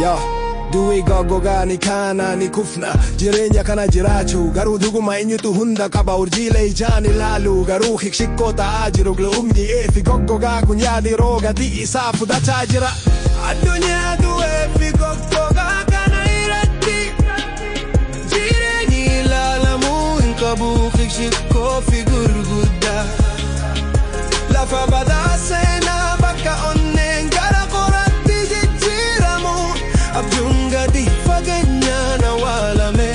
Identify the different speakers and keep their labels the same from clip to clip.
Speaker 1: Yo, duwi gogoga ni kana ni kufna jireenya kana jiraachuu garuu dhuguma eenyutu hunda qaba urjiilee ijaan ilaalu garuu hikshikoo ta'aa jiru glumni eefi gogogaa kun yaadi roogati isaa fudhachaa jira addunyaa du'eefi gogogaa kana irratti jireenyi ilaalamuu hin qabu hikshikoo fi gurguddaa lafa badaa seenaa bakka onneen gara qoratti jijjiiramu abjuun gadi fageenyaan awwaalame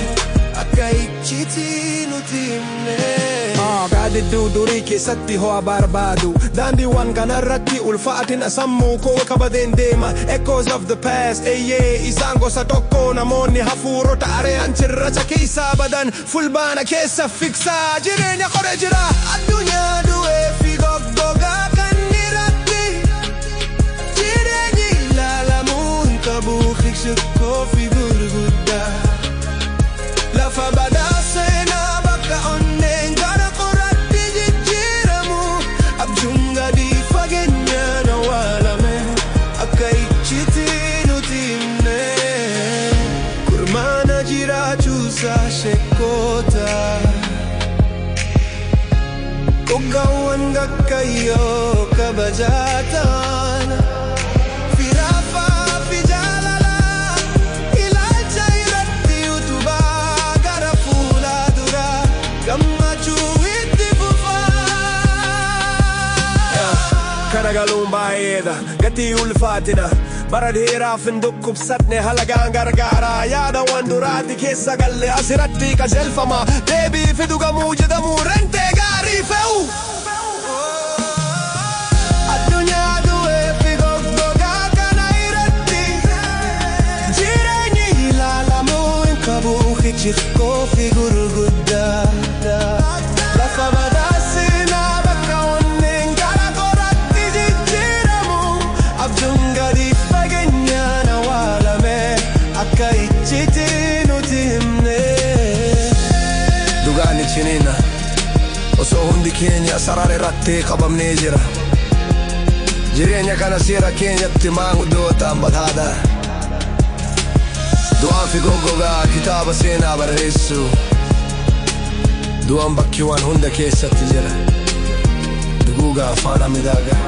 Speaker 1: akka icciitii nuti himne gaaddidduu durii keessatti ho'a barbaadu daandiiwwan kanarratti ulfaatina sammuu koo qabadeen deema echoes of the past eeyyee isaan gosa tokko namoonni hafuurota ari'an cirracha keessaa badan fulbaana keessa fiksaa jireenya qoree jira addunyaa du'ee fi goggogaa kan irratti jireenyi ilaalamuu hin qabu hikshikoo fi gurguddaa lafa badaa seenaa bakka onneen gara qoratti jijjiiramu abjuun gadi fageenyaan awwaalame akka icciitii nuti himne kurmaana jiraachuusaa shekkoota Ogawwan gakkayyoo kabajaataan firaaffaa fi jaalalaa ilaalcha irratti utubaa gara fuulaa duraa gammachuu itti fufaa kana galuun baay'eedha gatii ulfaatina bara dheeraaf hin dhukkubsatne halagaan gargaaraa yaadawwan duraati keessa galle asirratti qajeelfama deebii fi dhugamuu jedhamu rentee gaarii fe'u addunyaa du'ee fi goggogaa kana irratti jireenyi ilaalamuu hin qabu hikshikoo fi gurguddaa lafa badaa seenaa bakka onneen gara qoratti jijjiiramu abjuun gadi fageenyaan awwaalame akka icciitii nuti himne dhugaan ichiniina osoo hundi keenya sarara irratti qabamnee jira jireenya kana seera keenyatti maanguddootaan bataadha du'aan fi goggogaa kitaaba seenaa barreessu du'aan bakkiiwwan hunda keessatti jira duguugaa faana midhaagaa